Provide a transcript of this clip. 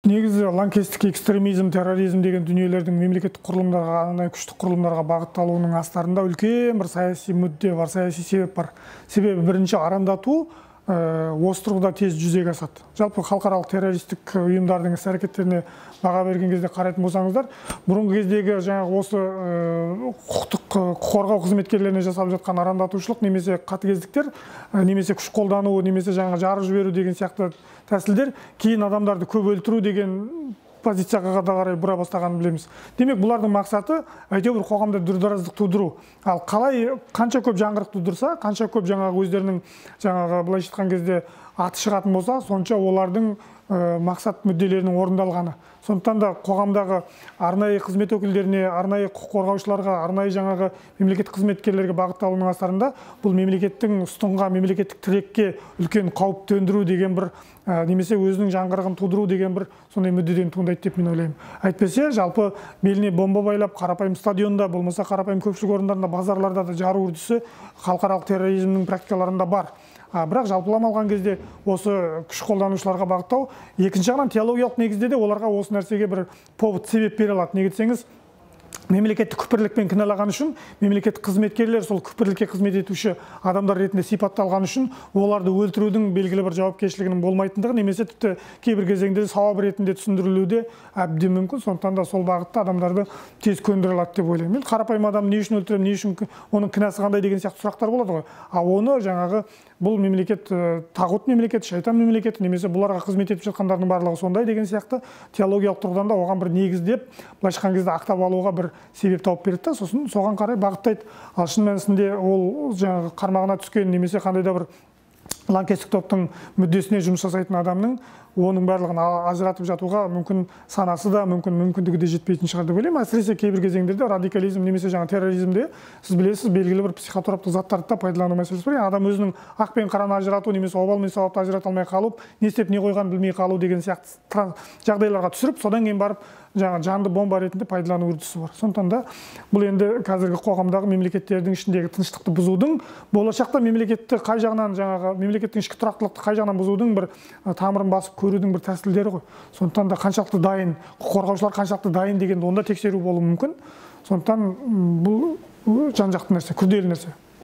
Негізі лаңкестік экстремизм, терроризм деген дүниелердің мемлекеттік құрылымдарға, күштік құрылымдарға бағытталуының астарында үлкен бір саяси мүдде бар, саяси себеп бар. Себебі бірінші арандату осы тұрғыда тез жүзеге асады. Жалпы халықаралық террористік ұйымдардың іс-әрекеттеріне баға берген кезде қарайтын болсаңыздар, бұрынғы кездегі жаңағы осы құқықтық қорғау қызметкерлеріне жасалып жатқан арандатушылық немесе қатыгездіктер, немесе күш қолдану, немесе жаңағы жарып жіберу деген сияқты тәсілдер кейін адамдарды көп өлтіру деген позицияға да қарай бұра бастағанын білеміз. Демек, бұлардың мақсаты әйтеуір қоғамда дүрдараздық тудыру. Ал қалай қанша көп жаңғырық тудырса, қанша көп жаңағы өздерінің жаңағы былайша айтқан кезде аты шығатын болса, сонша олардың мақсат мүдделерінің орындалғаны. Сондықтан да қоғамдағы арнайы қызмет өкілдеріне, арнайы құқық қорғаушыларға, арнайы жаңағы мемлекеттік қызметкерлерге бағытталуының астарында бұл мемлекеттің ұстынға, мемлекеттік тірекке үлкен қауіп төндіру деген бір немесе өзінің жаңғырығын тудыру деген бір сондай мүддеден туындайды деп мен ойлаймын. Әйтпесе, жалпы беліне бомба байлап, қарапайым стадионда, болмаса қарапайым көпшілік орындарында, базарларда да жару үрдісі халықаралық терроризмнің практикаларында бар. Бірақ жалпылама алған кезде осы күш қолданушыларға бағыттау, екінші жағынан теологиялық негізде де оларға осы нәрсеге бір повод, себеп бере алады. Неге десеңіз, мемлекеттік күпірлікпен кінәлаған үшін, мемлекеттік қызметкерлер сол күпірлікке қызмет етуші адамдар ретінде сипатталған үшін оларды өлтірудің белгілі бір жауапкершілігінің болмайтындығы, немесе тіпті кейбір кезеңде сауап ретінде түсіндірілуде әбден мүмкін. Сондықтан да сол бағытта адамдарды тез көндіре алады деп ойлаймын. Қарапайым адам не үшін өлтіремін, не үшін оның кінәсі қандай деген сияқты сұрақтар болады ғой. Ал оны жаңағы бұл мемлекет тағут мемлекет, шайтан мемлекеті, немесе бұларға қызмет етіп жатқандардың барлығы сондай деген сияқты теологиялық тұрғыдан да оған бір негіздеп, былайша айтқан кезде ақтап алуға бір себеп тауып береді, сосын соған қарай бағыттайды. Ал шын мәнісінде ол жаңағы қармағына түскен немесе қандай да бір лаңкестік топтың мүддесіне жұмыс жасайтын адамның оның барлығын ажыратып жатуға мүмкін санасы да, мүмкіндігі де жетпейтін шығар деп ойлаймын. Әсіресе кейбір кезеңдерде радикализм немесе жаңа терроризмде сіз білесіз, белгілі бір психотроптық заттарды да пайдалану мәселесі бар. Адам өзінің ақ пен қараны ажырату немесе обал мен сауапты ажырата алмай қалып, не істеп не қойғанын білмей қалу деген сияқты жағдайларға түсіріп, содан кейін барып жаңа жанды бомба ретінде пайдалану үрдісі бар. Сондықтан да бұл енді қазіргі қоғамдағы мемлекеттердің ішіндегі тыныштықты бұзудың, болашақта мемлекетті қай жағынан жаңағы мемлекеттің ішкі тұрақтылықты қай жағынан бұзудың бір тамырын басып көрудің бір тәсілдері ғой. Сондықтан да қаншалықты дайын, құқық қорғаушылар қаншалықты дайын дегенді онда тексеру болуы мүмкін. Сондықтан бұл жан-жақты нәрсе, күрделі нәрсе.